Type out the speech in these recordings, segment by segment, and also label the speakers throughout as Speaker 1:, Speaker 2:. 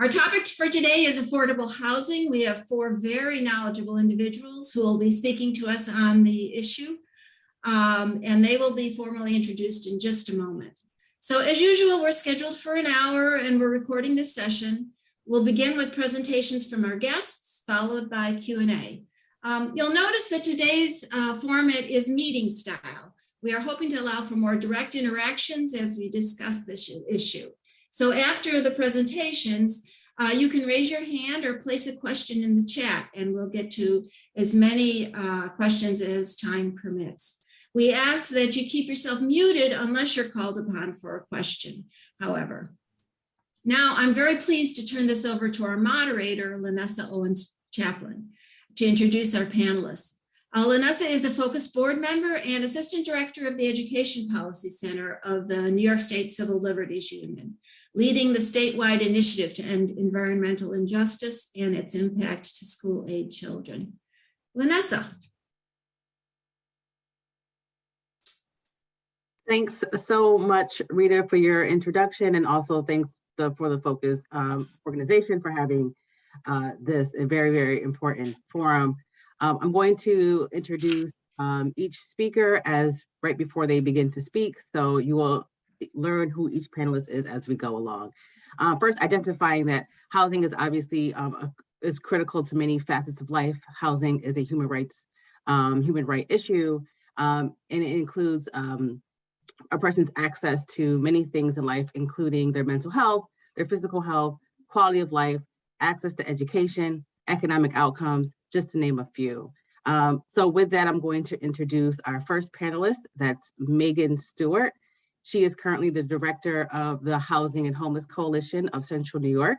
Speaker 1: Our topic for today is affordable housing. We have four very knowledgeable individuals who will be speaking to us on the issue, and they will be formally introduced in just a moment. So as usual, we're scheduled for an hour and we're recording this session. We'll begin with presentations from our guests, followed by Q&A. You'll notice that today's format is meeting style. We are hoping to allow for more direct interactions as we discuss this issue. So after the presentations, you can raise your hand or place a question in the chat, and we'll get to as many questions as time permits. We ask that you keep yourself muted unless you're called upon for a question, however. Now, I'm very pleased to turn this over to our moderator, Lanessa Owens-Chaplin, to introduce our panelists. Lanessa is a Focus board member and Assistant Director of the Education Policy Center of the New York State Civil Liberties Union, leading the statewide initiative to end environmental injustice and its impact to school-age children. Lanessa.
Speaker 2: Thanks so much, Rita, for your introduction, and also thanks for the Focus organization for having this a very, very important forum. I'm going to introduce each speaker as right before they begin to speak, so you will learn who each panelist is as we go along. First, identifying that housing is obviously is critical to many facets of life. Housing is a human right issue, and it includes a person's access to many things in life, including their mental health, their physical health, quality of life, access to education, economic outcomes, just to name a few. So with that, I'm going to introduce our first panelist, that's Megan Stuart. She is currently the director of the Housing and Homeless Coalition of Central New York,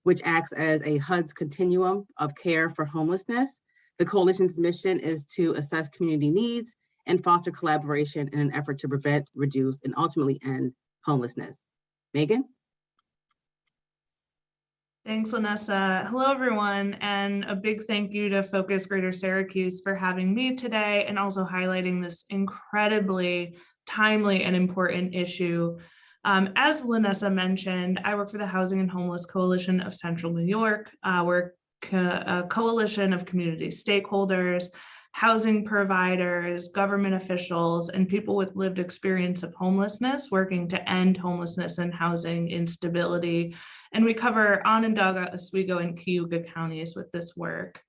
Speaker 2: which acts as a HUD's continuum of care for homelessness. The coalition's mission is to assess community needs and foster collaboration in an effort to prevent, reduce, and ultimately end homelessness. Megan?
Speaker 3: Thanks, Lanessa. Hello, everyone, and a big thank you to Focus Greater Syracuse for having me today and also highlighting this incredibly timely and important issue. As Lanessa mentioned, I work for the Housing and Homeless Coalition of Central New York. We're a coalition of community stakeholders, housing providers, government officials, and people with lived experience of homelessness working to end homelessness and housing instability. And we cover Onondaga, Oswego, and Cayuga counties with this work.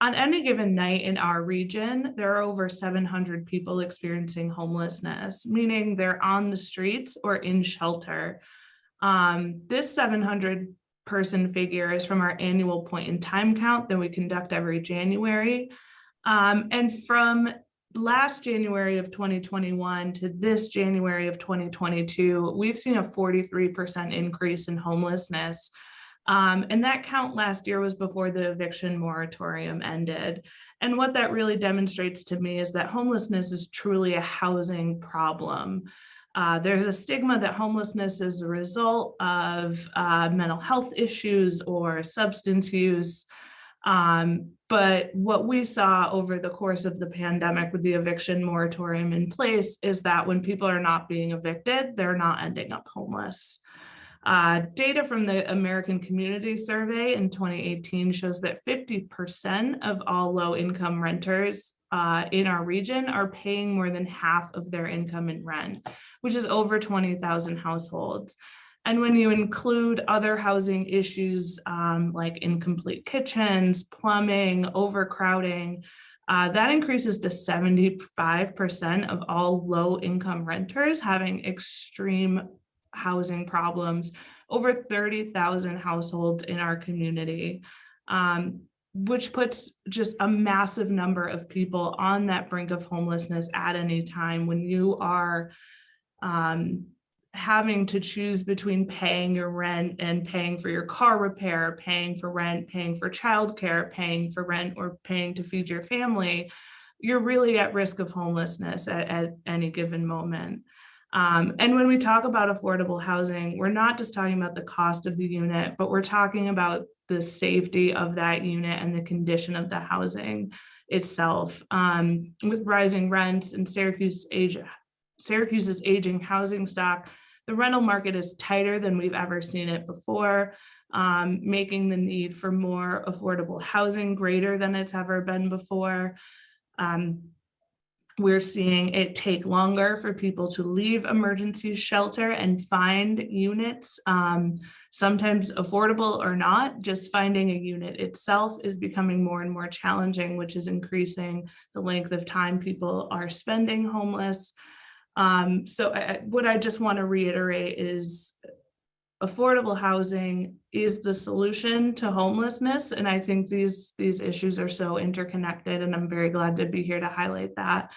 Speaker 3: On any given night in our region, there are over 700 people experiencing homelessness, meaning they're on the streets or in shelter. This 700 person figure is from our annual point in time count that we conduct every January. And from last January of 2021 to this January of 2022, we've seen a 43% increase in homelessness. And that count last year was before the eviction moratorium ended. And what that really demonstrates to me is that homelessness is truly a housing problem. There's a stigma that homelessness is a result of mental health issues or substance use. But what we saw over the course of the pandemic with the eviction moratorium in place is that when people are not being evicted, they're not ending up homeless. Data from the American Community Survey in 2018 shows that 50% of all low-income renters in our region are paying more than half of their income in rent, which is over 20,000 households. And when you include other housing issues like incomplete kitchens, plumbing, overcrowding, that increases to 75% of all low-income renters having extreme housing problems, over 30,000 households in our community, which puts just a massive number of people on that brink of homelessness at any time when you are having to choose between paying your rent and paying for your car repair, paying for rent, paying for childcare, paying for rent, or paying to feed your family. You're really at risk of homelessness at any given moment. And when we talk about affordable housing, we're not just talking about the cost of the unit, but we're talking about the safety of that unit and the condition of the housing itself. With rising rents and Syracuse's aging housing stock, the rental market is tighter than we've ever seen it before. making the need for more affordable housing greater than it's ever been before. We're seeing it take longer for people to leave emergency shelter and find units, sometimes affordable or not. Just finding a unit itself is becoming more and more challenging, which is increasing the length of time people are spending homeless. What I just want to reiterate is affordable housing is the solution to homelessness. And I think these issues are so interconnected, and I'm very glad to be here to highlight that.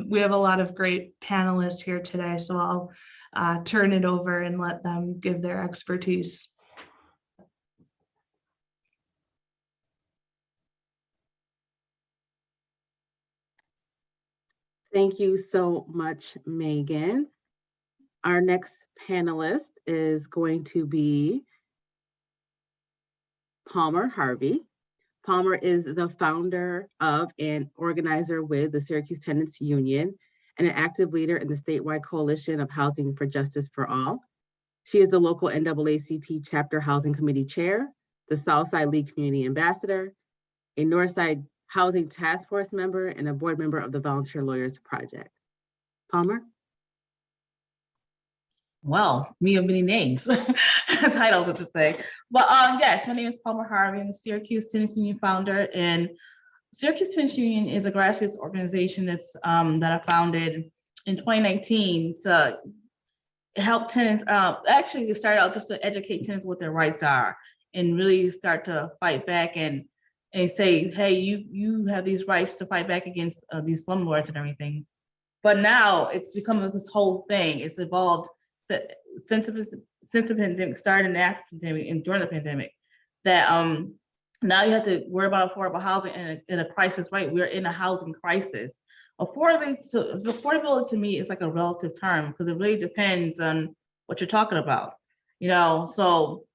Speaker 3: We have a lot of great panelists here today, so I'll turn it over and let them give their expertise.
Speaker 2: Thank you so much, Megan. Our next panelist is going to be Palmer Harvey. Palmer is the founder of and organizer with the Syracuse Tenants Union and an active leader in the statewide coalition of Housing for Justice for All. She is the local NAACP Chapter Housing Committee Chair, the Southside League Community Ambassador, a Northside Housing Task Force member, and a board member of the Volunteer Lawyers Project. Palmer?
Speaker 4: Well, me of many names, titles, what to say. But yes, my name is Palmer Harvey. I'm the Syracuse Tenants Union founder, and Syracuse Tenants Union is a grassroots organization that I founded in 2019 to help tenants. Actually, it started out just to educate tenants what their rights are, and really start to fight back and say, hey, you have these rights to fight back against these slumlords and everything. But now it's become this whole thing. It's evolved. Since the pandemic started and after the pandemic and during the pandemic, that now you have to worry about affordable housing in a crisis, right? We're in a housing crisis. Affordability to me is like a relative term because it really depends on what you're talking about. So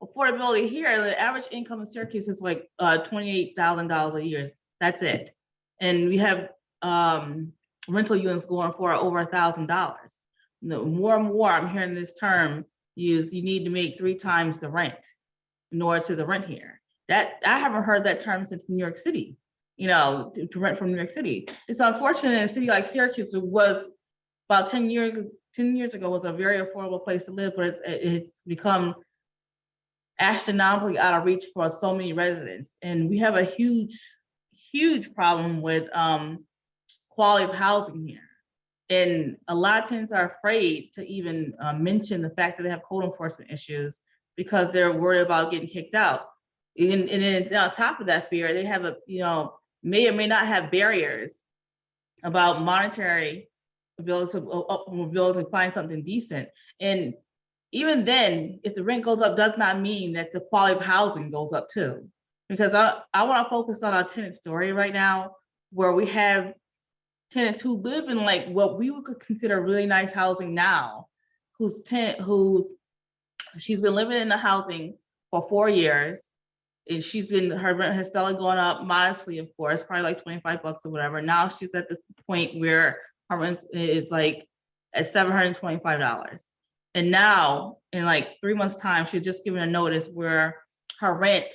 Speaker 4: affordability here, the average income in Syracuse is like $28,000 a year. That's it. And we have rental units going for over $1,000. More and more I'm hearing this term used, you need to make 3 times the rent in order to the rent here. That I haven't heard that term since New York City, to rent from New York City. It's unfortunate in a city like Syracuse, it was about 10 years ago was a very affordable place to live, but it's become astronomically out of reach for so many residents. And we have a huge problem with quality of housing here. And a lot of tenants are afraid to even mention the fact that they have code enforcement issues because they're worried about getting kicked out. And then on top of that fear, they have may or may not have barriers about monetary ability to find something decent. And even then, if the rent goes up, does not mean that the quality of housing goes up too. Because I want to focus on our tenant story right now, where we have tenants who live in like what we would consider really nice housing now, she's been living in the housing for 4 years, and her rent has steadily gone up modestly, of course, probably like $25 or whatever. Now she's at the point where her rent is like at $725. And now in like 3 months' time, she's just given a notice where her rent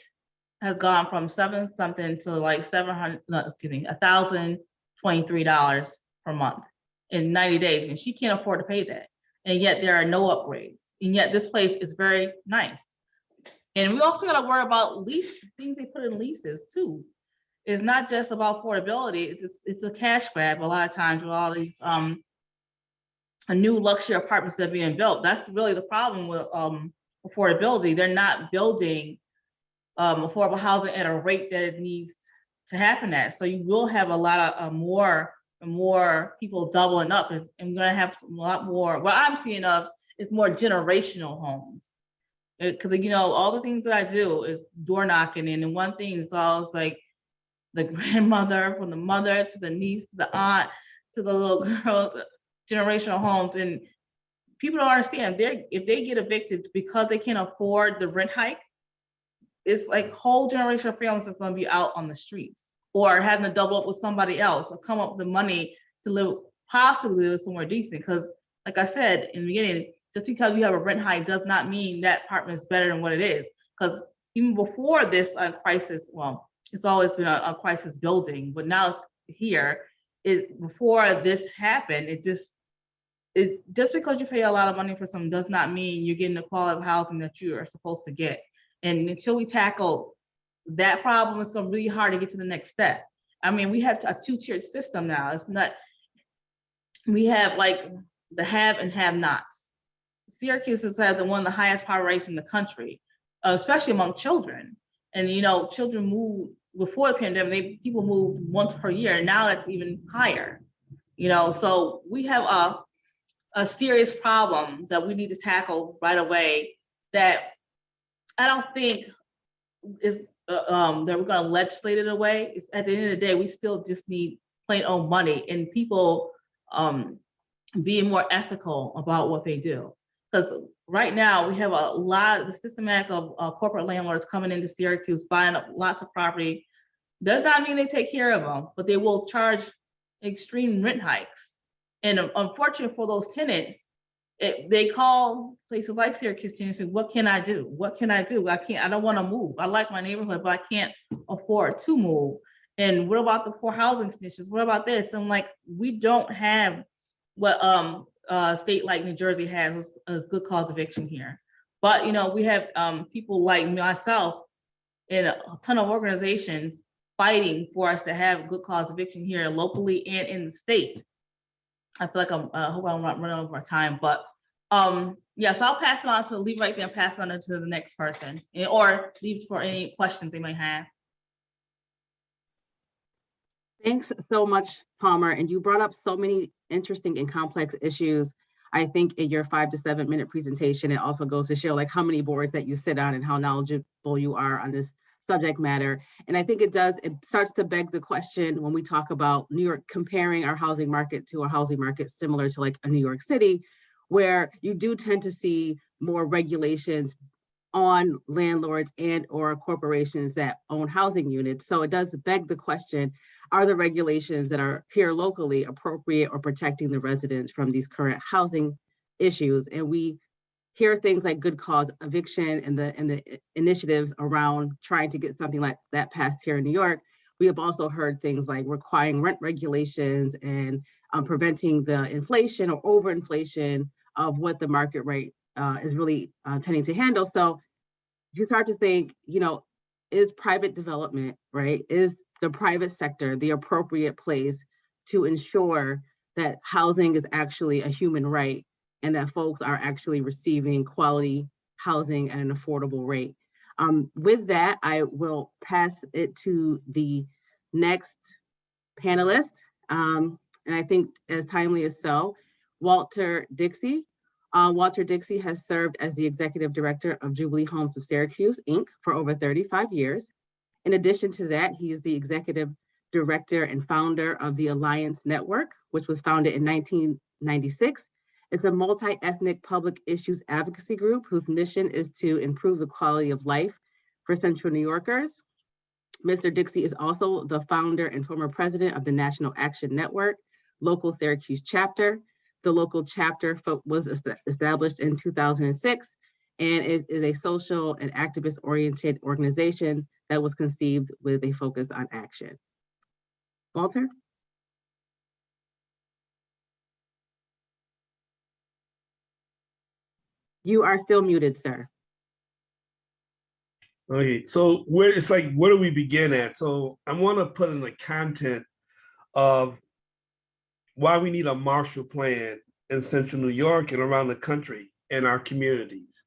Speaker 4: has gone from $7-something to like $1,023 per month in 90 days, and she can't afford to pay that. And yet there are no upgrades, and yet this place is very nice. And we also got to worry about things they put in leases too. It's not just about affordability; it's a cash grab a lot of times with all these new luxury apartments that are being built. That's really the problem with affordability. They're not building affordable housing at a rate that it needs to happen at. So you will have a lot of more people doubling up, and we're going to have a lot more. What I'm seeing of is more generational homes, because all the things that I do is door knocking, and one thing is always like the grandmother, from the mother to the niece, to the aunt, to the little girl, generational homes. And people don't understand, if they get evicted because they can't afford the rent hike, it's like whole generation of families is going to be out on the streets or having to double up with somebody else or come up with the money to possibly live somewhere decent. Because like I said in the beginning, just because you have a rent hike does not mean that apartment is better than what it is. Because even before this crisis, well, it's always been a crisis building, but now it's here. Before this happened, just because you pay a lot of money for something does not mean you're getting the quality of housing that you are supposed to get. And until we tackle that problem, it's going to be really hard to get to the next step. I mean, we have a two-tiered system now. It's not, we have like the have and have nots. Syracuse has had one of the highest poverty rates in the country, especially among children. And, you know, children move before the pandemic, people moved once per year, and now it's even higher. You know, so we have a serious problem that we need to tackle right away that I don't think is that we're going to legislate it away. It's, at the end of the day, we still just need plain old money and people being more ethical about what they do. Because right now we have a lot of the systematic of corporate landlords coming into Syracuse, buying up lots of property. Does not mean they take care of them, but they will charge extreme rent hikes. And unfortunately for those tenants, they call places like Syracuse tenants and say, what can I do? What can I do? I don't want to move. I like my neighborhood, but I can't afford to move. And what about the poor housing conditions? What about this? And like, we don't have what a state like New Jersey has as good cause eviction here. But, you know, we have people like myself and a ton of organizations fighting for us to have good cause eviction here locally and in the state. I feel like I hope I'm not running over time, but yeah, so I'll pass it on to leave right there and pass it on to the next person, or leave for any questions they may have.
Speaker 2: Thanks so much, Palmer. And you brought up so many interesting and complex issues. I think in your 5 to 7 minute presentation, it also goes to show like how many boards that you sit on and how knowledgeable you are on this subject matter. And I think it starts to beg the question when we talk about New York, comparing our housing market to a housing market similar to like a New York City, where you do tend to see more regulations on landlords and or corporations that own housing units. So it does beg the question, are the regulations that are here locally appropriate or protecting the residents from these current housing issues? And we hear things like good cause eviction and the initiatives around trying to get something like that passed here in New York. We have also heard things like requiring rent regulations and preventing the inflation or overinflation of what the market rate is really tending to handle. So you start to think, you know, is private development, right? Is the private sector the appropriate place to ensure that housing is actually a human right and that folks are actually receiving quality housing at an affordable rate? With that, I will pass it to the next panelist. And I think as timely as so, Walter Dixie. Walter Dixie has served as the Executive Director of Jubilee Homes of Syracuse, Inc. for over 35 years. In addition to that, he is the Executive Director and founder of the Alliance Network, which was founded in 1996. It's a multi-ethnic public issues advocacy group whose mission is to improve the quality of life for Central New Yorkers. Mr. Dixie is also the founder and former president of the National Action Network, local Syracuse chapter. The local chapter was established in 2006, and it is a social and activist-oriented organization that was conceived with a focus on action. Walter? You are still muted, sir.
Speaker 5: Okay, so where do we begin at? So I want to put in the content of why we need a Marshall Plan in Central New York and around the country and our communities.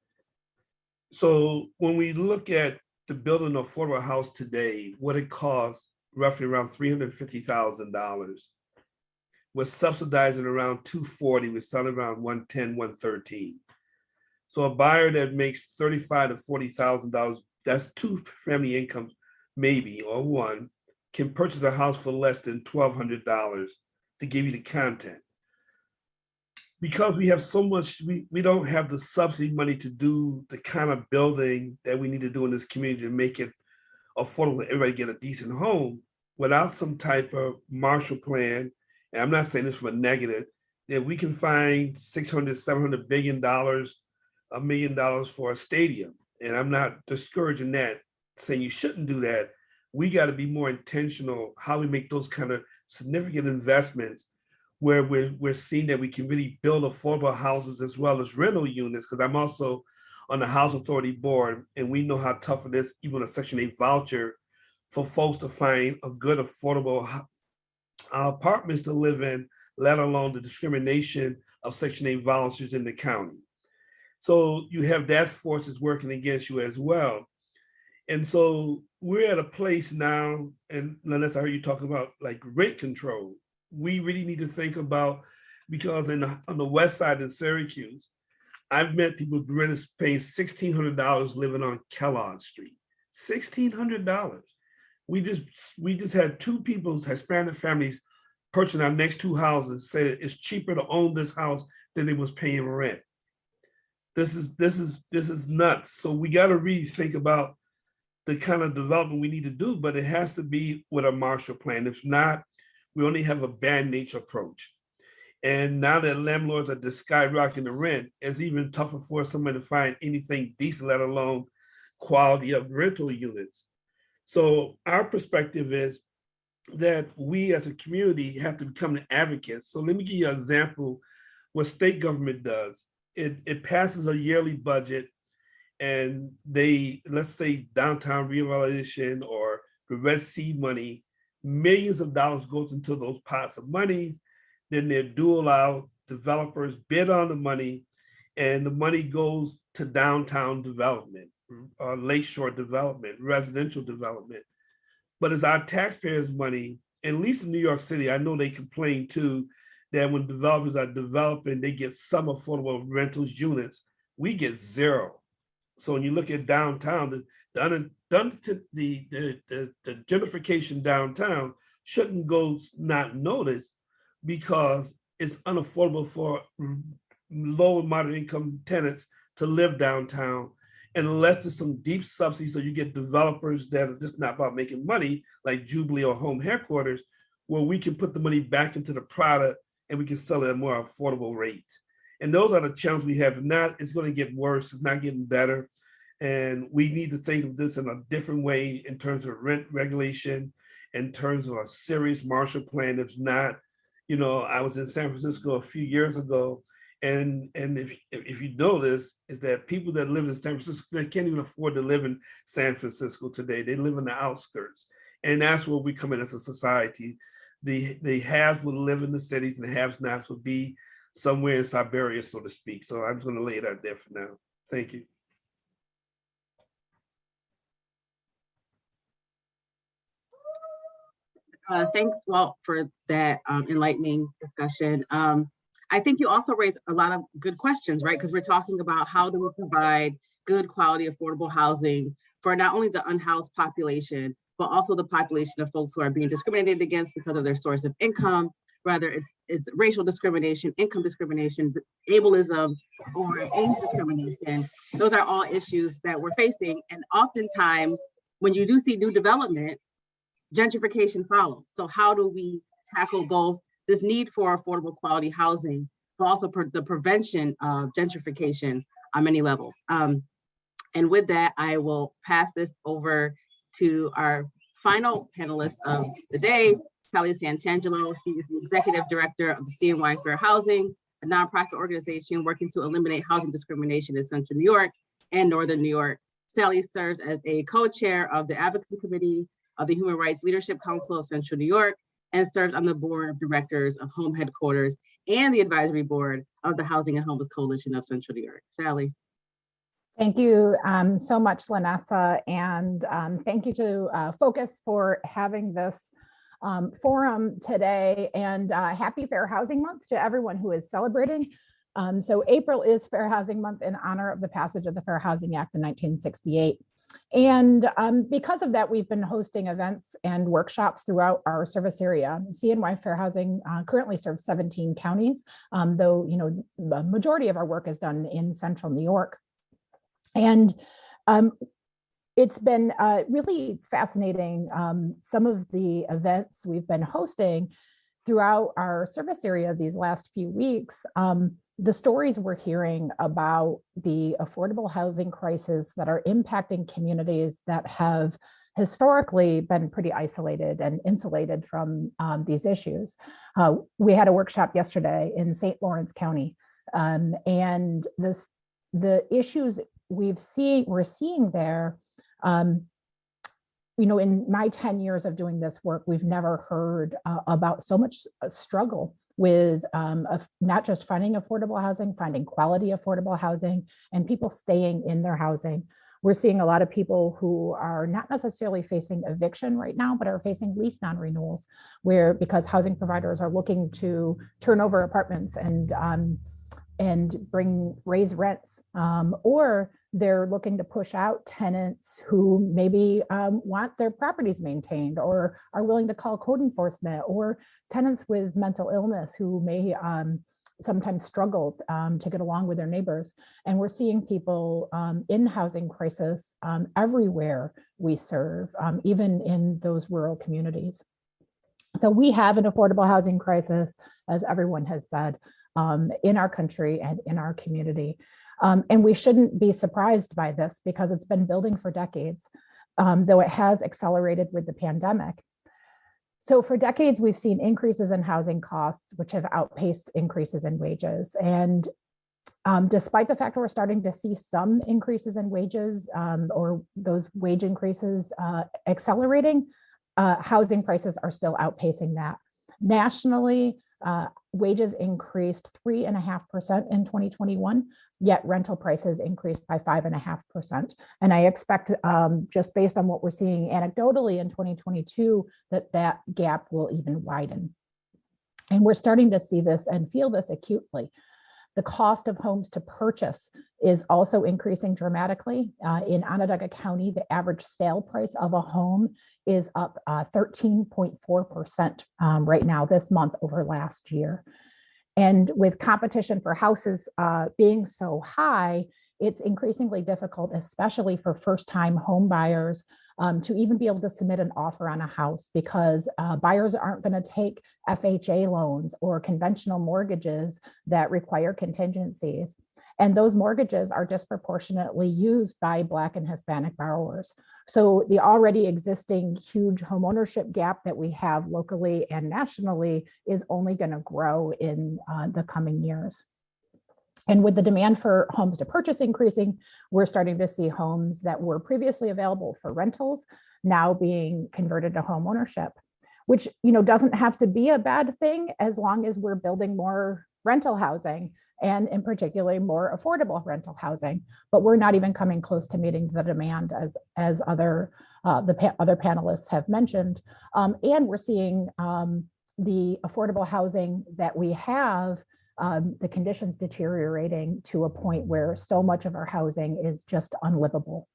Speaker 5: So when we look at the building of affordable house today, what it costs roughly around $350,000. We're subsidizing around $240,000, we're selling around $110,000, $113,000. So a buyer that makes $35,000 to $40,000, that's two family incomes, maybe, or one, can purchase a house for less than $1,200 to give you the content. Because we have so much, we don't have the subsidy money to do the kind of building that we need to do in this community to make it affordable for everybody to get a decent home without some type of Marshall Plan. And I'm not saying this from a negative, that we can find 600, 700 billion dollars, $1 million for a stadium. And I'm not discouraging that, saying you shouldn't do that. We got to be more intentional how we make those kind of significant investments where we're seeing that we can really build affordable houses as well as rental units. Because I'm also on the House Authority Board, and we know how tough it is, even a Section 8 voucher, for folks to find a good affordable apartments to live in, let alone the discrimination of Section 8 vouchers in the county. So you have that forces working against you as well. And so we're at a place now, and unless I heard you talk about like rent control, we really need to think about, because on the west side of Syracuse, I've met people rent paying $1,600 living on Kellogg Street. $1,600. We just had two people, Hispanic families, purchasing our next two houses, said it's cheaper to own this house than they was paying rent. This is nuts. So we got to really think about the kind of development we need to do, but it has to be with a Marshall Plan. If not, we only have a band-aid approach. And now that landlords are just skyrocketing the rent, it's even tougher for somebody to find anything decent, let alone quality of rental units. So our perspective is that we as a community have to become an advocate. So let me give you an example what state government does. It passes a yearly budget, and they, let's say downtown revitalization or the Red Sea money, millions of dollars goes into those pots of money. Then they do allow developers bid on the money, and the money goes to downtown development, lakeshore development, residential development. But it's our taxpayers' money, at least in New York City, I know they complain too, that when developers are developing, they get some affordable rentals units. We get zero. So when you look at downtown, the gentrification downtown shouldn't go not noticed, because it's unaffordable for low and moderate income tenants to live downtown. And unless there's some deep subsidies, so you get developers that are just not about making money, like Jubilee or Home Headquarters, where we can put the money back into the product and we can sell it at a more affordable rate. And those are the challenges we have. If not, it's going to get worse. It's not getting better. And we need to think of this in a different way in terms of rent regulation, in terms of a serious Marshall Plan. If not, I was in San Francisco a few years ago, and if you know this, is that people that live in San Francisco, they can't even afford to live in San Francisco today. They live in the outskirts, and that's where we come in as a society. The haves will live in the cities, and the have-nots will be somewhere in Siberia, so to speak. So I'm just going to lay it out there for now. Thank you.
Speaker 2: Thanks, Walt, for that enlightening discussion. I think you also raised a lot of good questions, right? Because we're talking about how do we provide good quality, affordable housing for not only the unhoused population, but also the population of folks who are being discriminated against because of their source of income, whether it's racial discrimination, income discrimination, ableism, or age discrimination. Those are all issues that we're facing. And oftentimes, when you do see new development, gentrification follows. So how do we tackle both this need for affordable quality housing, but also the prevention of gentrification on many levels? And with that, I will pass this over to our final panelist of the day, Sally Santangelo. She is the Executive Director of the CNY Fair Housing, a nonprofit organization working to eliminate housing discrimination in Central New York and Northern New York. Sally serves as a co-chair of the Advocacy Committee of the Human Rights Leadership Council of Central New York, and serves on the board of directors of Home Headquarters and the advisory board of the Housing and Homeless Coalition of Central New York. Sally.
Speaker 6: Thank you so much, Lanessa, and thank you to Focus for having this forum today, and happy Fair Housing Month to everyone who is celebrating. So April is Fair Housing Month in honor of the passage of the Fair Housing Act in 1968. And because of that, we've been hosting events and workshops throughout our service area. CNY Fair Housing currently serves 17 counties, though the majority of our work is done in Central New York. And it's been really fascinating, some of the events we've been hosting throughout our service area these last few weeks, the stories we're hearing about the affordable housing crisis that are impacting communities that have historically been pretty isolated and insulated from these issues. We had a workshop yesterday in St. Lawrence County, and the issues we're seeing there. In my 10 years of doing this work, we've never heard about so much struggle with not just finding affordable housing, finding quality affordable housing, and people staying in their housing. We're seeing a lot of people who are not necessarily facing eviction right now, but are facing lease non-renewals, because housing providers are looking to turn over apartments and raise rents, or they're looking to push out tenants who maybe want their properties maintained or are willing to call code enforcement, or tenants with mental illness who may sometimes struggle to get along with their neighbors. And we're seeing people in housing crisis everywhere we serve, even in those rural communities. So we have an affordable housing crisis, as everyone has said, in our country and in our community. And we shouldn't be surprised by this because it's been building for decades, though it has accelerated with the pandemic. So for decades, we've seen increases in housing costs, which have outpaced increases in wages. And despite the fact that we're starting to see some increases in wages or those wage increases accelerating, housing prices are still outpacing that. Nationally, wages increased 3.5% in 2021, yet rental prices increased by 5.5%. And I expect, just based on what we're seeing anecdotally in 2022, that gap will even widen. And we're starting to see this and feel this acutely. The cost of homes to purchase is also increasing dramatically. In Onondaga County, the average sale price of a home is up 13.4% right now this month over last year. And with competition for houses being so high, it's increasingly difficult, especially for first-time home buyers, to even be able to submit an offer on a house, because buyers aren't going to take FHA loans or conventional mortgages that require contingencies. And those mortgages are disproportionately used by Black and Hispanic borrowers. So the already existing huge homeownership gap that we have locally and nationally is only going to grow in the coming years. And with the demand for homes to purchase increasing, we're starting to see homes that were previously available for rentals now being converted to home ownership, which doesn't have to be a bad thing as long as we're building more rental housing, and in particular more affordable rental housing. But we're not even coming close to meeting the demand as other panelists have mentioned. And we're seeing the affordable housing that we have, the conditions deteriorating to a point where so much of our housing is just unlivable.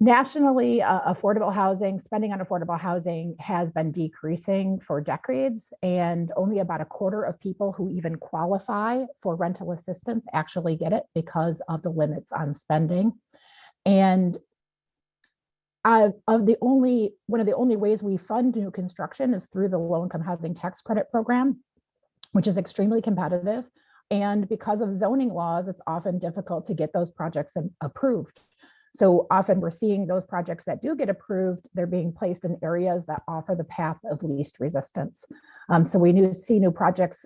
Speaker 6: Nationally, spending on affordable housing has been decreasing for decades, and only about a quarter of people who even qualify for rental assistance actually get it because of the limits on spending. And one of the only ways we fund new construction is through the low-income housing tax credit program, which is extremely competitive. And because of zoning laws, it's often difficult to get those projects approved. So often we're seeing those projects that do get approved, they're being placed in areas that offer the path of least resistance. So we see new projects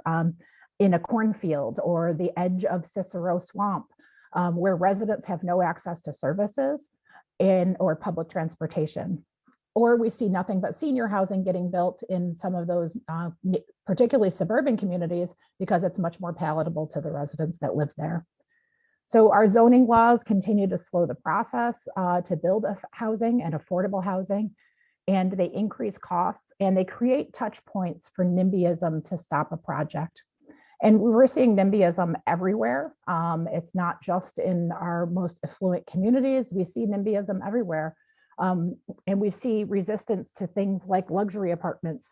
Speaker 6: in a cornfield or the edge of Cicero Swamp, where residents have no access to services or public transportation. Or we see nothing but senior housing getting built in some of those particularly suburban communities because it's much more palatable to the residents that live there. So our zoning laws continue to slow the process to build housing and affordable housing, and they increase costs and they create touch points for NIMBYism to stop a project. And we're seeing NIMBYism everywhere. It's not just in our most affluent communities. We see NIMBYism everywhere. And we see resistance to things like luxury apartments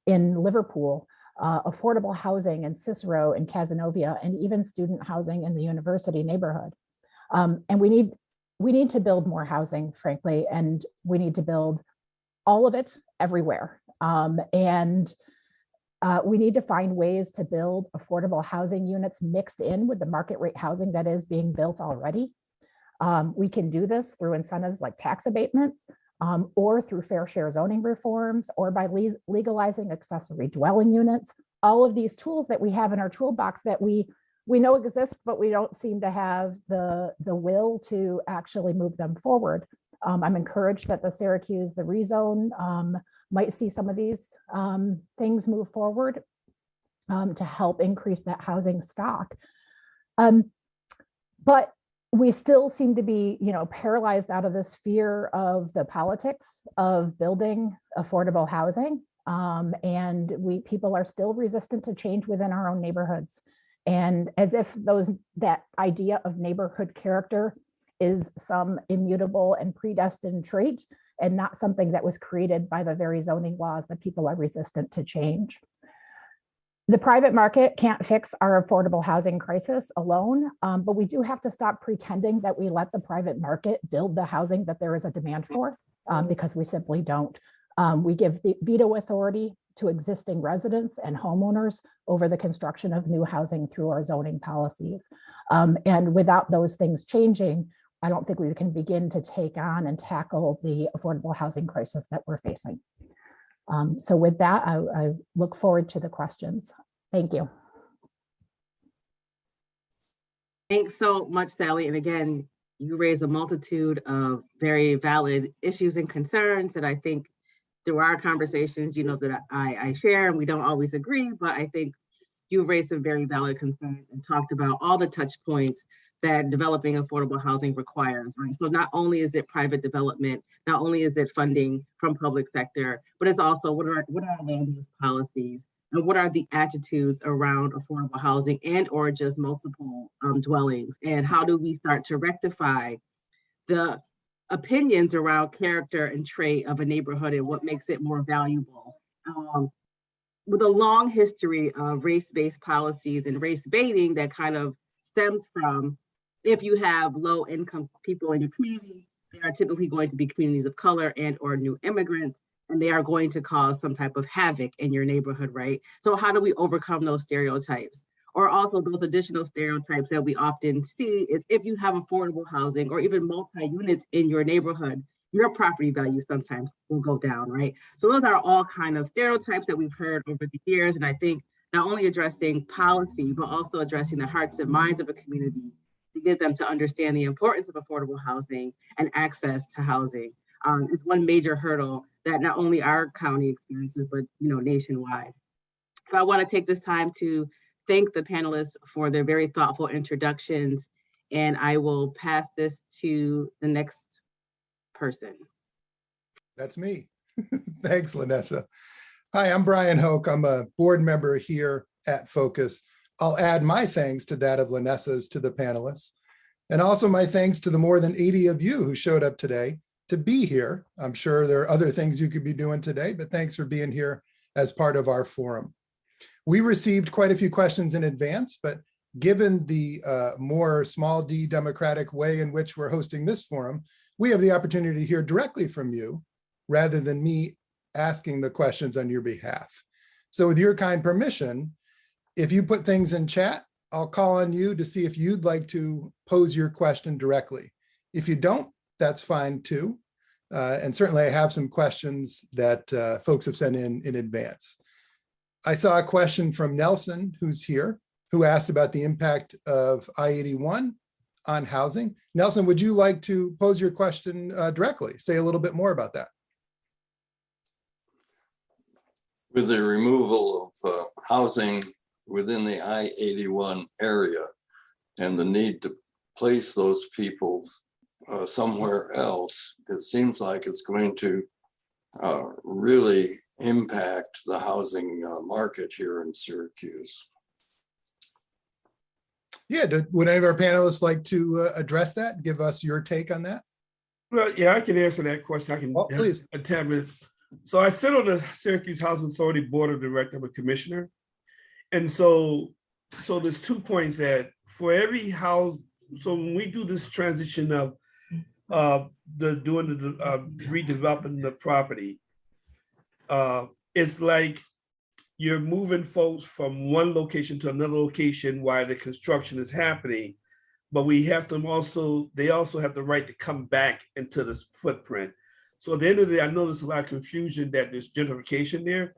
Speaker 6: in Liverpool, affordable housing in Cicero and Cazenovia, and even student housing in the university neighborhood. And we need to build more housing, frankly, and we need to build all of it everywhere. And We need to find ways to build affordable housing units mixed in with the market rate housing that is being built already. We can do this through incentives like tax abatements, or through fair share zoning reforms, or by legalizing accessory dwelling units. All of these tools that we have in our toolbox that we know exist, but we don't seem to have the will to actually move them forward. I'm encouraged that the Syracuse, the rezone, might see some of these things move forward to help increase that housing stock. But we still seem to be, paralyzed out of this fear of the politics of building affordable housing. And people are still resistant to change within our own neighborhoods. And as if that idea of neighborhood character is some immutable and predestined trait and not something that was created by the very zoning laws that people are resistant to change. The private market can't fix our affordable housing crisis alone, but we do have to stop pretending that we let the private market build the housing that there is a demand for, because we simply don't. We give the veto authority to existing residents and homeowners over the construction of new housing through our zoning policies. And without those things changing, I don't think we can begin to take on and tackle the affordable housing crisis that we're facing. So with that, I look forward to the questions. Thank you.
Speaker 2: Thanks so much, Sally. And again, you raise a multitude of very valid issues and concerns that I think through our conversations, that I share, and we don't always agree, but I think you raised some very valid concerns and talked about all the touch points that developing affordable housing requires, right? So not only is it private development, not only is it funding from public sector, but it's also what are land use policies and what are the attitudes around affordable housing and or just multiple dwellings, and how do we start to rectify the opinions around character and trait of a neighborhood and what makes it more valuable. With a long history of race-based policies and race baiting that kind of stems from, if you have low income people in your community, they are typically going to be communities of color and or new immigrants, and they are going to cause some type of havoc in your neighborhood, right? So how do we overcome those stereotypes? Or also those additional stereotypes that we often see is if you have affordable housing or even multi-units in your neighborhood, your property value sometimes will go down, right? So those are all kind of stereotypes that we've heard over the years. And I think not only addressing policy, but also addressing the hearts and minds of a community to get them to understand the importance of affordable housing and access to housing is one major hurdle that not only our county experiences, but nationwide. So I want to take this time to thank the panelists for their very thoughtful introductions, and I will pass this to the next person.
Speaker 7: That's me. Thanks, Lanessa. Hi, I'm Brian Hoke. I'm a board member here at Focus. I'll add my thanks to that of Lanessa's to the panelists, and also my thanks to the more than 80 of you who showed up today to be here. I'm sure there are other things you could be doing today, but thanks for being here as part of our forum. We received quite a few questions in advance, but given the more small d democratic way in which we're hosting this forum, we have the opportunity to hear directly from you rather than me asking the questions on your behalf. So with your kind permission, if you put things in chat, I'll call on you to see if you'd like to pose your question directly. If you don't, that's fine too. And certainly I have some questions that folks have sent in advance. I saw a question from Nelson, who's here, who asked about the impact of I-81 on housing. Nelson, would you like to pose your question directly? Say a little bit more about that.
Speaker 8: With the removal of housing within the I-81 area and the need to place those people somewhere else, it seems like it's going to really impact the housing market here in Syracuse.
Speaker 7: Yeah, would any of our panelists like to address that? Give us your take on that?
Speaker 5: Well, yeah, I can answer that question. I can
Speaker 7: please.
Speaker 5: a tad bit. So I sit on the Syracuse Housing Authority Board of Directors, I'm a commissioner. And so there's 2 points that for every house, so when we do this transition of redeveloping the property, it's like you're moving folks from one location to another location while the construction is happening. But we have them also, they also have the right to come back into this footprint. So at the end of the day, I know there's a lot of confusion that there's gentrification there.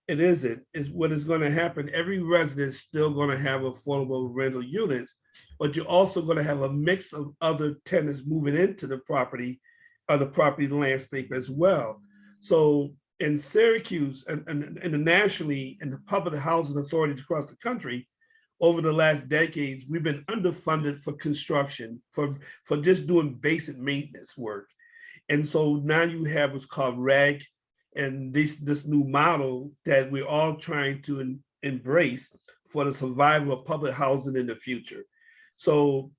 Speaker 5: It isn't. It's what is going to happen. Every resident is still going to have affordable rental units, but you're also going to have a mix of other tenants moving into the property or the property landscape as well. So in Syracuse and nationally, and the public housing authorities across the country, over the last decades, we've been underfunded for construction, for just doing basic maintenance work. And so now you have what's called REG and this new model that we're all trying to embrace for the survival of public housing in the future. So,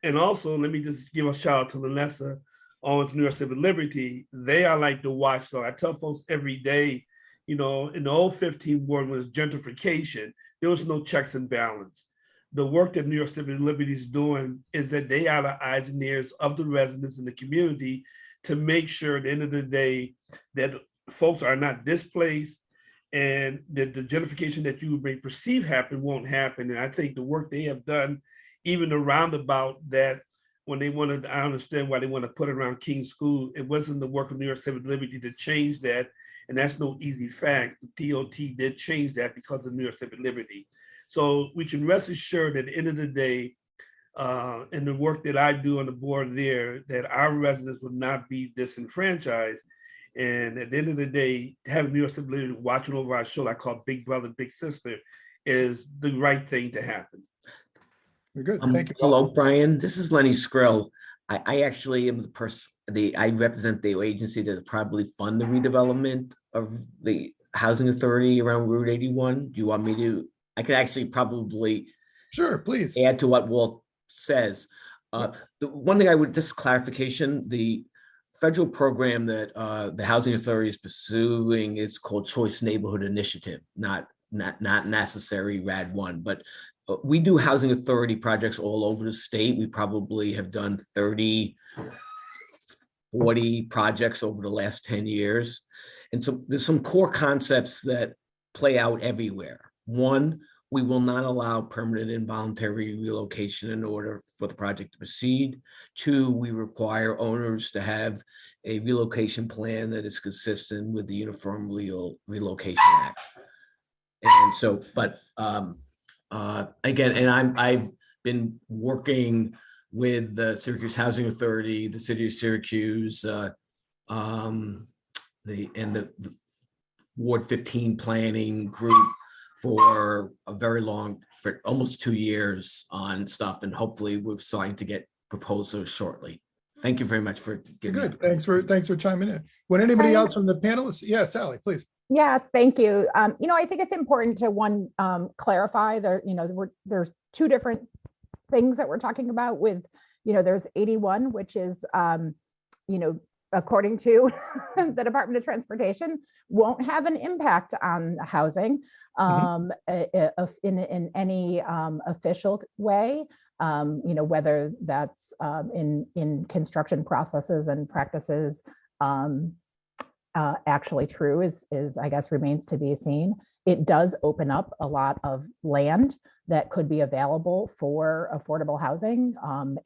Speaker 5: and also let me just give a shout out to Vanessa on New York Civil Liberty. They are like the watchdog. I tell folks every day, in the old 15 ward was gentrification. There was no checks and balance. The work that New York Civil Liberty is doing is that they are the eyes and ears of the residents in the community to make sure at the end of the day that folks are not displaced and that the gentrification that you may perceive happen won't happen. And I think the work they have done, even the roundabout that when they wanted, I understand why they want to put it around King School, it wasn't the work of New York Civil Liberty to change that. And that's no easy fact. DOT did change that because of New York Civil Liberty. So we can rest assured that at the end of the day, and the work that I do on the board there, that our residents will not be disenfranchised. And at the end of the day, having New York Civil Liberty watching over our show, I call Big Brother, Big Sister, is the right thing to happen.
Speaker 7: We're good. Thank you.
Speaker 9: Hello, Brian. This is Lenny Skrill. I actually am the person, I represent the agency that will probably fund the redevelopment of the housing authority around Route 81. Do you want me to? I could actually probably
Speaker 7: Sure, please.
Speaker 9: add to what Walt says. The one thing I would, just clarification, the federal program that the housing authority is pursuing is called Choice Neighborhood Initiative, not necessary RAD 1, but we do housing authority projects all over the state. We probably have done 30, 40 projects over the last 10 years. And so there's some core concepts that play out everywhere. One, we will not allow permanent involuntary relocation in order for the project to proceed. Two, we require owners to have a relocation plan that is consistent with the Uniform Relocation Act. And so, but again, and I've been working with the Syracuse Housing Authority, the City of Syracuse, the Ward 15 planning group for for almost 2 years on stuff, and hopefully we're starting to get proposals shortly. Thank you very much for giving me.
Speaker 7: Good. Thanks for chiming in. Would anybody else from the panelists? Yeah, Sally, please.
Speaker 6: Yeah, thank you. I think it's important to clarify there, there's two different things that we're talking about with, there's 81, which is, according to the Department of Transportation, won't have an impact on housing in any official way, whether that's in construction processes and practices actually true is I guess remains to be seen. It does open up a lot of land that could be available for affordable housing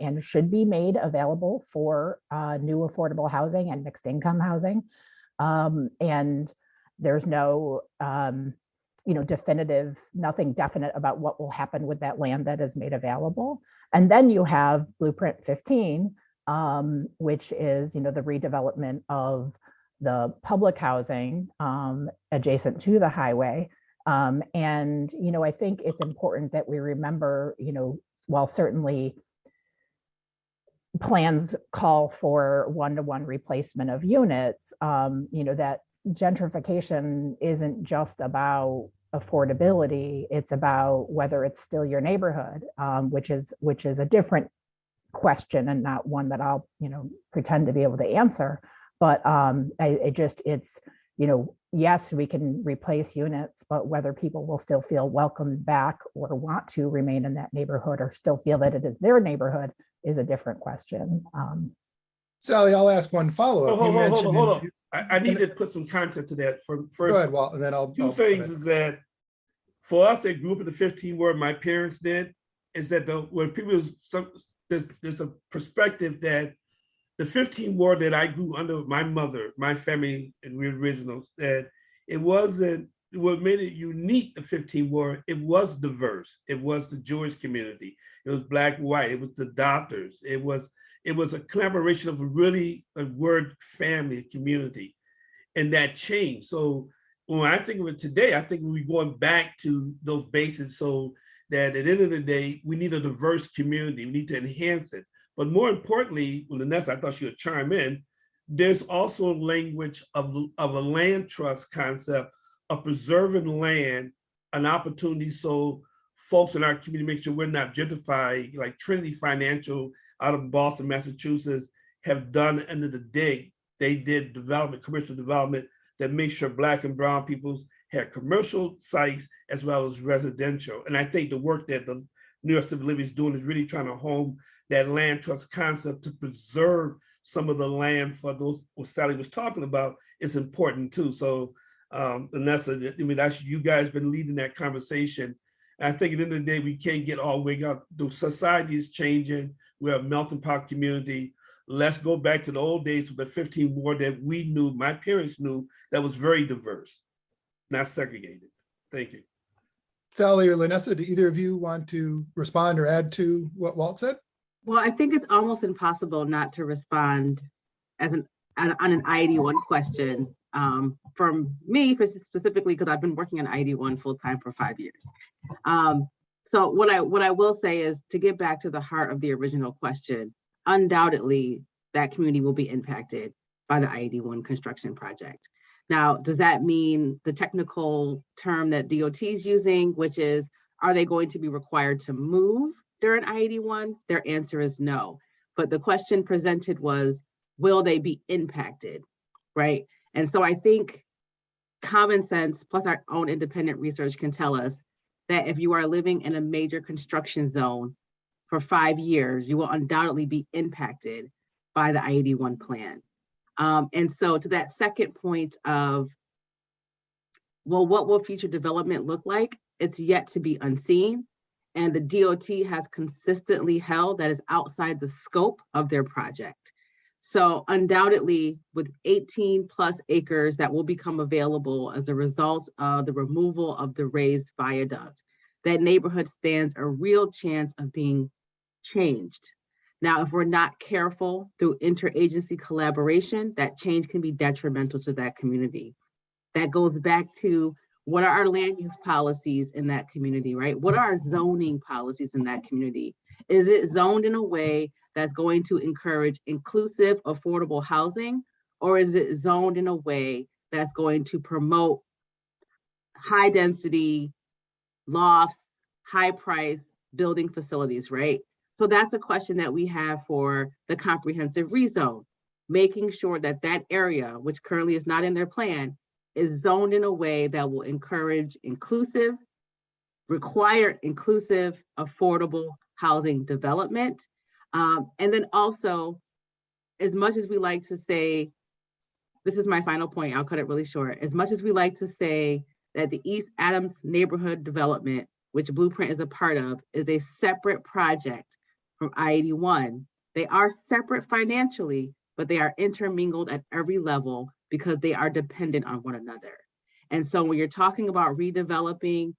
Speaker 6: and should be made available for new affordable housing and mixed income housing. And there's no, nothing definite about what will happen with that land that is made available. And then you have Blueprint 15, which is, the redevelopment of the public housing adjacent to the highway. And, I think it's important that we remember, while certainly plans call for one-to-one replacement of units, that gentrification isn't just about affordability, it's about whether it's still your neighborhood, which is a different question and not one that I'll, pretend to be able to answer. But yes, we can replace units, but whether people will still feel welcomed back or want to remain in that neighborhood or still feel that it is their neighborhood is a different question.
Speaker 7: Sally, I'll ask one follow-up.
Speaker 5: Hold on. I need to put some content to that.
Speaker 7: Go
Speaker 5: First,
Speaker 7: ahead, Walt, and then I'll.
Speaker 5: two things is that for us that grew up in the 15 ward, my parents did, is that when people, there's a perspective that the 15 ward that I grew under my mother, my family, and we originals, that it wasn't, what made it unique, the 15 ward, it was diverse. It was the Jewish community. It was Black, white, it was the doctors. It was a collaboration of a word family, community, and that changed. So when I think of it today, I think we're going back to those bases so that at the end of the day, we need a diverse community. We need to enhance it. But more importantly, well, Vanessa, I thought she would chime in, there's also language of a land trust concept of preserving land, an opportunity so folks in our community make sure we're not gentrifying, like Trinity Financial out of Boston, Massachusetts, have done under the dig. They did development, commercial development that makes sure Black and brown peoples had commercial sites as well as residential. And I think the work that the New York Civil Liberty is doing is really trying to hone that land trust concept to preserve some of the land for those, what Sally was talking about, is important too. So Vanessa, I mean, that's, you guys been leading that conversation. And I think at the end of the day, we can't get all the way out. The society is changing. We're a melting pot community. Let's go back to the old days with the 15 ward that we knew, my parents knew, that was very diverse, not segregated. Thank you.
Speaker 7: Sally or Vanessa, do either of you want to respond or add to what Walt said?
Speaker 2: Well, I think it's almost impossible not to respond on an ID1 question from me specifically, because I've been working on ID1 full time for 5 years. So what I will say is, to get back to the heart of the original question, undoubtedly that community will be impacted by the ID1 construction project. Now, does that mean the technical term that DOT is using, which is, are they going to be required to move during ID1? Their answer is no. But the question presented was, will they be impacted, right? And so I think common sense plus our own independent research can tell us that if you are living in a major construction zone for 5 years, you will undoubtedly be impacted by the ID1 plan. And so to that second point of, well, what will future development look like? It's yet to be unseen. And the DOT has consistently held that is outside the scope of their project. So undoubtedly, with 18 plus acres that will become available as a result of the removal of the raised viaduct, that neighborhood stands a real chance of being changed. Now, if we're not careful through interagency collaboration, that change can be detrimental to that community. That goes back to, what are our land use policies in that community, right? What are our zoning policies in that community? Is it zoned in a way that's going to encourage inclusive, affordable housing? Or is it zoned in a way that's going to promote high density lofts, high price building facilities, right? So that's a question that we have for the comprehensive rezone, making sure that that area, which currently is not in their plan, is zoned in a way that will encourage inclusive, require inclusive, affordable housing development. And then also, as much as we like to say, this is my final point, I'll cut it really short. As much as we like to say that the East Adams neighborhood development, which Blueprint is a part of, is a separate project from I-81, they are separate financially, but they are intermingled at every level because they are dependent on one another. And so when you're talking about redeveloping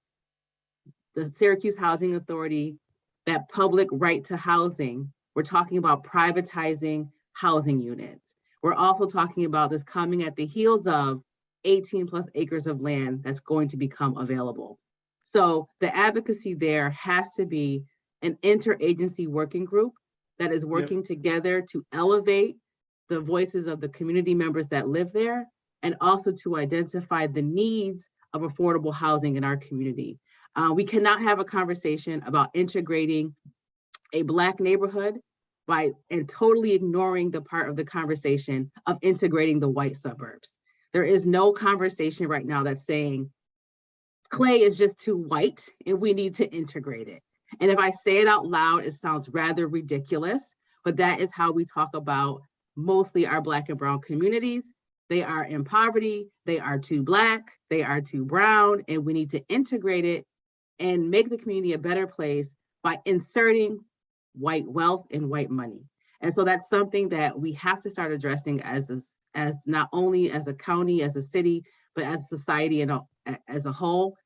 Speaker 2: the Syracuse Housing Authority, that public right to housing, we're talking about privatizing housing units. We're also talking about this coming at the heels of 18 plus acres of land that's going to become available. So the advocacy there has to be an interagency working group that is working together to elevate the voices of the community members that live there, and also to identify the needs of affordable housing in our community. We cannot have a conversation about integrating a Black neighborhood and totally ignoring the part of the conversation of integrating the white suburbs. There is no conversation right now that's saying Clay is just too white and we need to integrate it. And if I say it out loud, it sounds rather ridiculous, but that is how we talk about mostly our Black and brown communities. they are in poverty, they are too Black, they are too brown, and we need to integrate it and make the community a better place by inserting white wealth and white money. And so that's something that we have to start addressing as not only as a county, as a city, but as a society and as a whole.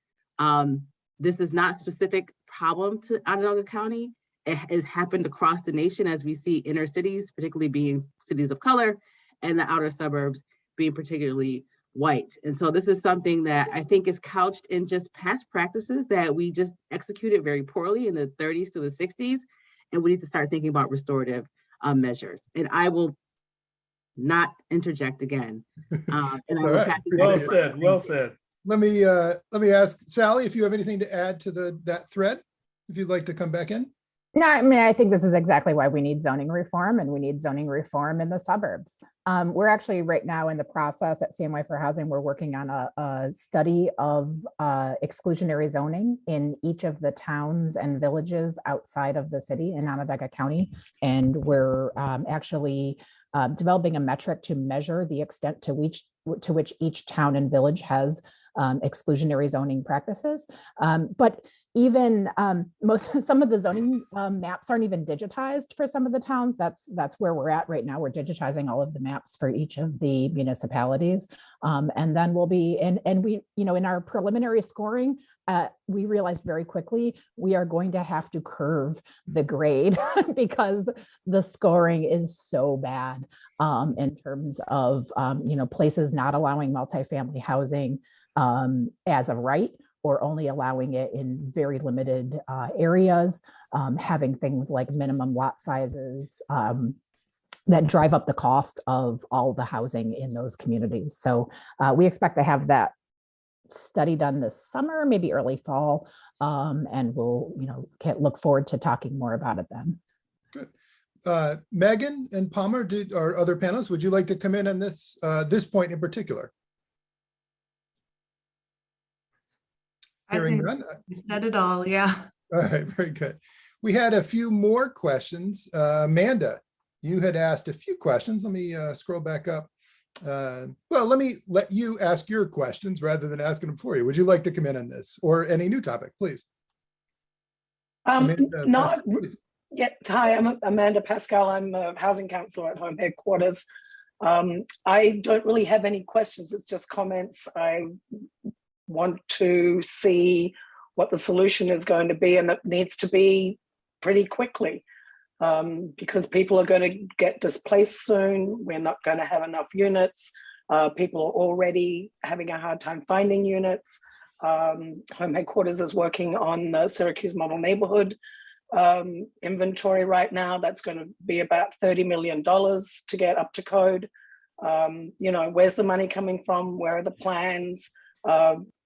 Speaker 2: This is not a specific problem to Onondaga County. It has happened across the nation as we see inner cities, particularly being cities of color, and the outer suburbs being particularly white. And so this is something that I think is couched in just past practices that we just executed very poorly in the 30s to the 60s. And we need to start thinking about restorative measures. And I will not interject again. And I will
Speaker 7: right.
Speaker 2: pass it
Speaker 5: Well
Speaker 2: back.
Speaker 5: said, well said.
Speaker 7: Let me ask Sally if you have anything to add to that thread, if you'd like to come back in.
Speaker 6: No, I mean, I think this is exactly why we need zoning reform, and we need zoning reform in the suburbs. We're actually right now in the process at CNY for Housing, we're working on a study of exclusionary zoning in each of the towns and villages outside of the city in Onondaga County. And we're actually developing a metric to measure the extent to which each town and village has exclusionary zoning practices. But even some of the zoning maps aren't even digitized for some of the towns. That's where we're at right now. We're digitizing all of the maps for each of the municipalities. And then we'll be, and we, in our preliminary scoring, we realized very quickly, we are going to have to curve the grade because the scoring is so bad in terms of, places not allowing multifamily housing as a right, or only allowing it in very limited areas, having things like minimum lot sizes that drive up the cost of all the housing in those communities. So we expect to have that study done this summer, maybe early fall, and we'll look forward to talking more about it then.
Speaker 7: Good. Megan and Palmer, or other panelists, would you like to come in on this point in particular? Hearing none.
Speaker 3: You said it all, yeah.
Speaker 7: All right, very good. We had a few more questions. Amanda, you had asked a few questions. Let me scroll back up. Well, let me let you ask your questions rather than asking them for you. Would you like to come in on this or any new topic, please? Amanda,
Speaker 10: Not
Speaker 7: please.
Speaker 10: yet. Hi, I'm Amanda Pascal. I'm a housing counselor at Home Headquarters. I don't really have any questions. It's just comments. I want to see what the solution is going to be, and it needs to be pretty quickly because people are going to get displaced soon. We're not going to have enough units. People are already having a hard time finding units. Home Headquarters is working on the Syracuse model neighborhood inventory right now. That's going to be about $30 million to get up to code. Where's the money coming from? Where are the plans?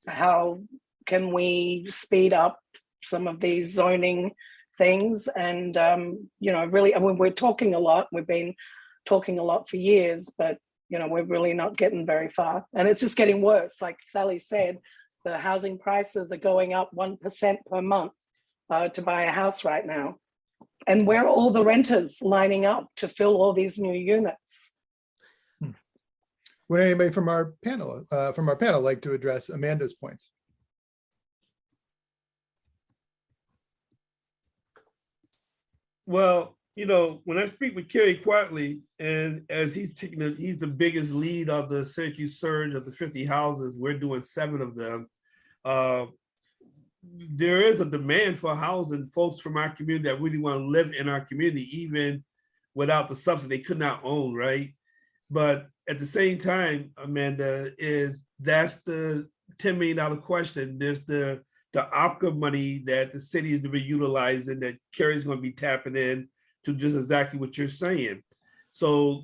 Speaker 10: How can we speed up some of these zoning things? And, really, we're talking a lot. We've been talking a lot for years, but, we're really not getting very far. And it's just getting worse. Like Sally said, the housing prices are going up 1% per month to buy a house right now. And where are all the renters lining up to fill all these new units?
Speaker 7: Would anybody from our panel like to address Amanda's points?
Speaker 5: Well, when I speak with Kerry quietly, and as he's the biggest lead of the Syracuse surge of the 50 houses, we're doing 7 of them. There is a demand for housing, folks from our community that really want to live in our community, even without the subsidy they could not own, right? But at the same time, Amanda, that's the $10 million question. There's the OPCA money that the city is to be utilizing that Kerry's going to be tapping in to just exactly what you're saying. So,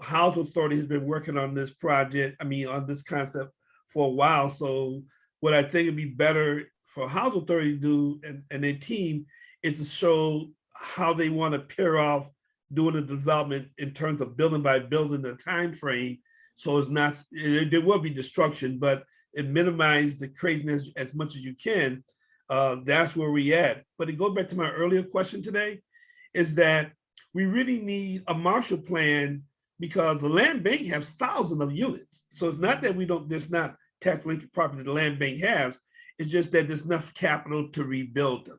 Speaker 5: Housing Authority has been working on this project, on this concept for a while. So what I think would be better for Housing Authority to do and their team is to show how they want to pair off doing the development in terms of building by building the time frame. So it's not, there will be destruction, but it minimizes the craziness as much as you can. That's where we at. But it goes back to my earlier question today, is that we really need a Marshall Plan because the land bank has thousands of units. So it's not that there's not tax linked property the land bank has, it's just that there's enough capital to rebuild them.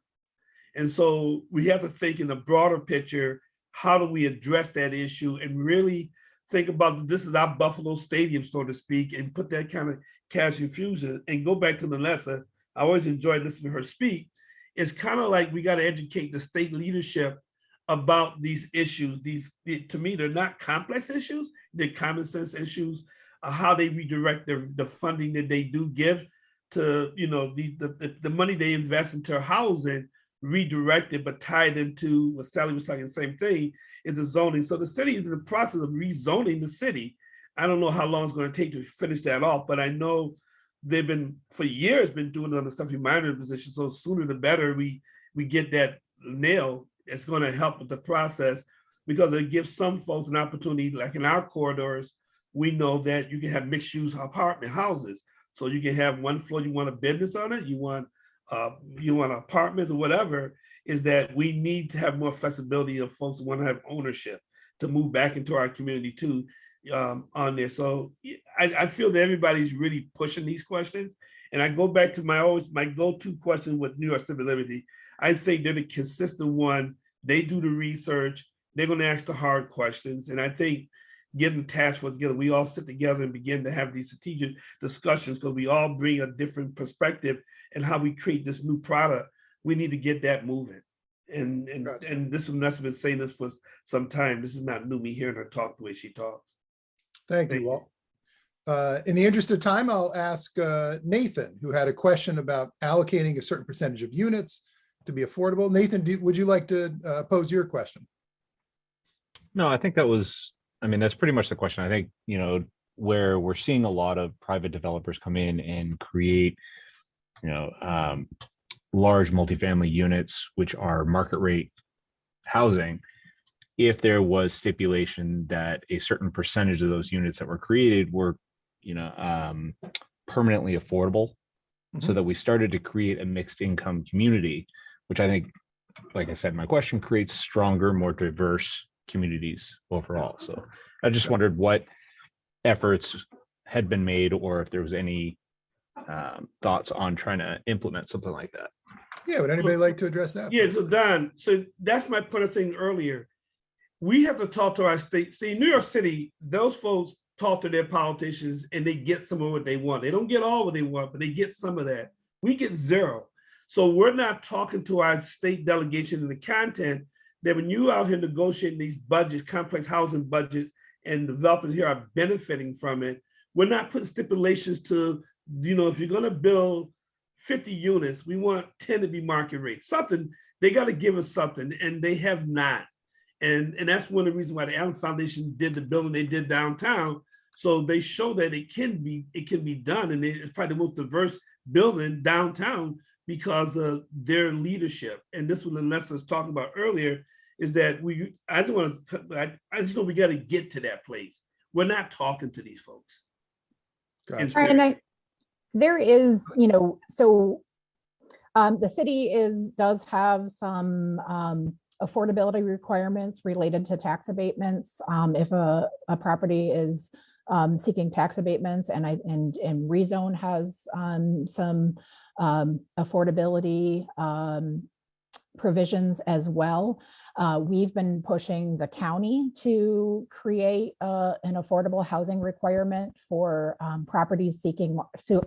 Speaker 5: And so we have to think in the broader picture, how do we address that issue and really think about this is our Buffalo Stadium, so to speak, and put that kind of cash infusion. And go back to Melissa, I always enjoyed listening to her speak. It's kind of like we got to educate the state leadership about these issues. To me, they're not complex issues, they're common sense issues, how they redirect the funding that they do give to, the money they invest into housing, redirect it, but tied into what Sally was talking, the same thing, is the zoning. So the city is in the process of rezoning the city. I don't know how long it's going to take to finish that off, but I know they've been for years been doing other stuff in minor position. So sooner the better we get that nail. It's going to help with the process because it gives some folks an opportunity, like in our corridors, we know that you can have mixed use apartment houses. So you can have one floor, you want a business on it, you want an apartment or whatever, is that we need to have more flexibility of folks who want to have ownership to move back into our community too on there. So I feel that everybody's really pushing these questions. And I go back to my go-to question with New York Civil Liberty. I think they're the consistent one. They do the research. They're going to ask the hard questions. And I think getting the task force together, we all sit together and begin to have these strategic discussions because we all bring a different perspective and how we create this new product. We need to get that moving. And this Vanessa been saying this for some time. This is not new, me hearing her talk the way she talks.
Speaker 7: Thank you, Walt. In the interest of time, I'll ask Nathan, who had a question about allocating a certain percentage of units to be affordable. Nathan, would you like to pose your question?
Speaker 11: No, I think that's pretty much the question. I think, where we're seeing a lot of private developers come in and create, large multifamily units, which are market rate housing. If there was stipulation that a certain percentage of those units that were created were, permanently affordable, so that we started to create a mixed income community, which I think, like I said, my question creates stronger, more diverse communities overall. So I just wondered what efforts had been made or if there was any thoughts on trying to implement something like that.
Speaker 7: Yeah, would anybody like to address that?
Speaker 5: Yeah, so Don, so that's my point of saying earlier. We have to talk to our state. See, New York City, those folks talk to their politicians and they get some of what they want. They don't get all what they want, but they get some of that. We get zero. So we're not talking to our state delegation and the content that when you out here negotiating these budgets, complex housing budgets, and developers here are benefiting from it, we're not putting stipulations to, if you're going to build 50 units, we want 10 to be market rate. Something, they got to give us something, and they have not. And that's one of the reasons why the Allen Foundation did the building they did downtown. So they show that it can be done, and it's probably the most diverse building downtown because of their leadership. And this was the lesson I was talking about earlier, is that I just know we got to get to that place. We're not talking to these folks.
Speaker 7: Gotcha.
Speaker 6: And there is, so the city does have some affordability requirements related to tax abatements. If a property is seeking tax abatements and rezone has some affordability provisions as well. We've been pushing the county to create an affordable housing requirement for properties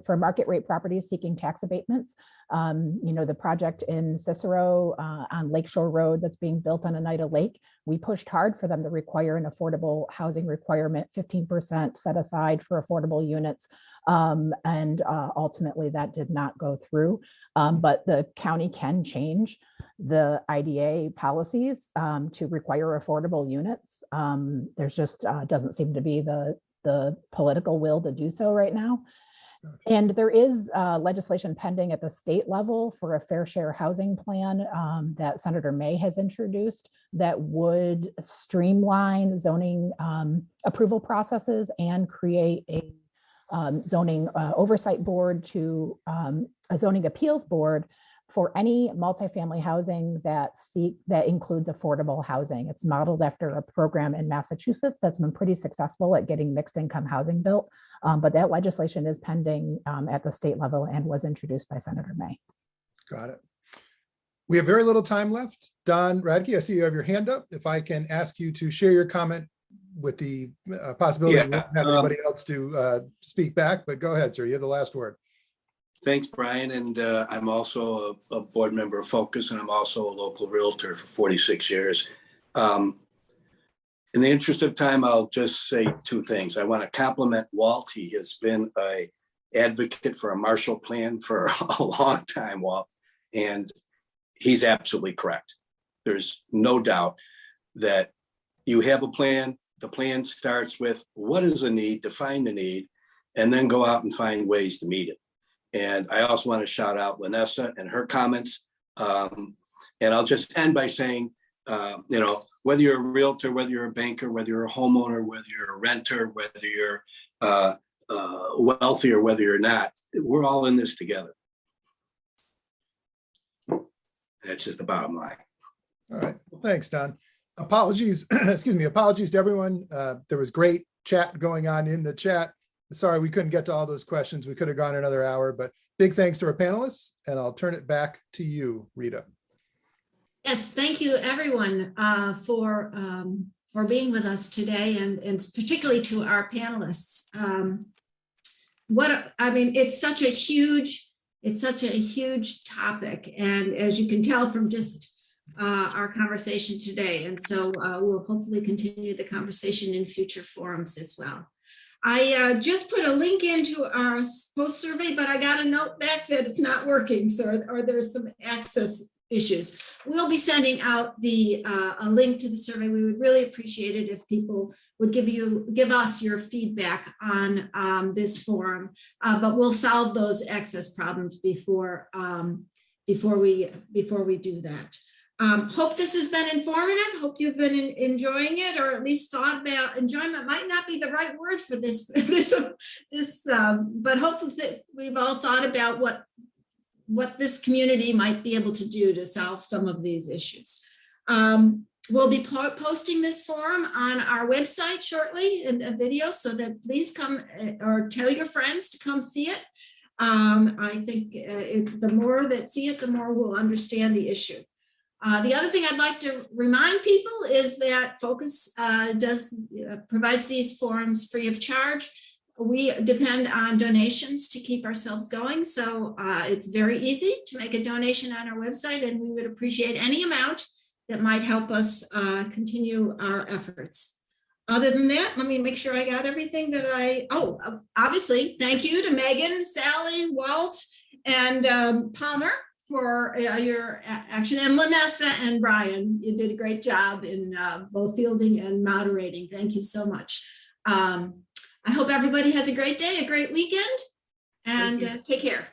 Speaker 6: for market rate properties seeking tax abatements. The project in Cicero on Lakeshore Road that's being built on Oneida Lake, we pushed hard for them to require an affordable housing requirement, 15% set aside for affordable units. And ultimately that did not go through, but the county can change the IDA policies to require affordable units. There's just doesn't seem to be the political will to do so right now. And there is legislation pending at the state level for a fair share housing plan that Senator May has introduced that would streamline zoning approval processes and create a zoning oversight board to a zoning appeals board for any multifamily housing that includes affordable housing. It's modeled after a program in Massachusetts that's been pretty successful at getting mixed income housing built. But that legislation is pending at the state level and was introduced by Senator May.
Speaker 7: Got it. We have very little time left. Don Radke, I see you have your hand up. If I can ask you to share your comment with the possibility of have anybody else to speak back, but go ahead, sir. You have the last word.
Speaker 12: Thanks, Brian. And I'm also a board member of Focus, and I'm also a local realtor for 46 years. In the interest of time, I'll just say two things. I want to compliment Walt. He has been an advocate for a Marshall Plan for a long time, Walt, and he's absolutely correct. There's no doubt that you have a plan. The plan starts with what is the need, define the need, and then go out and find ways to meet it. And I also want to shout out Vanessa and her comments. And I'll just end by saying, whether you're a realtor, whether you're a banker, whether you're a homeowner, whether you're a renter, whether you're wealthy or whether you're not, we're all in this together. That's just the bottom line.
Speaker 7: All right. Well, thanks, Don. Apologies, excuse me, apologies to everyone. There was great chat going on in the chat. Sorry, we couldn't get to all those questions. We could have gone another hour, but big thanks to our panelists, and I'll turn it back to you, Rita.
Speaker 1: Yes, thank you everyone for being with us today, and particularly to our panelists. It's such a huge topic, and as you can tell from just our conversation today, and so we'll hopefully continue the conversation in future forums as well. I just put a link into our post survey, but I got a note back that it's not working, or there's some access issues. We'll be sending out a link to the survey. We would really appreciate it if people would give us your feedback on this forum, but we'll solve those access problems before we do that. Hope this has been informative. Hope you've been enjoying it, or at least thought about enjoyment. Might not be the right word for this, but hopefully we've all thought about what this community might be able to do to solve some of these issues. We'll be posting this forum on our website shortly in a video, so that please come or tell your friends to come see it. I think the more that see it, the more we'll understand the issue. The other thing I'd like to remind people is that Focus provides these forums free of charge. We depend on donations to keep ourselves going, so it's very easy to make a donation on our website, and we would appreciate any amount that might help us continue our efforts. Other than that, let me make sure I got everything that obviously, thank you to Megan, Sally, Walt, and Palmer for your action, and Vanessa and Brian. You did a great job in both fielding and moderating. Thank you so much. I hope everybody has a great day, a great weekend, and take care.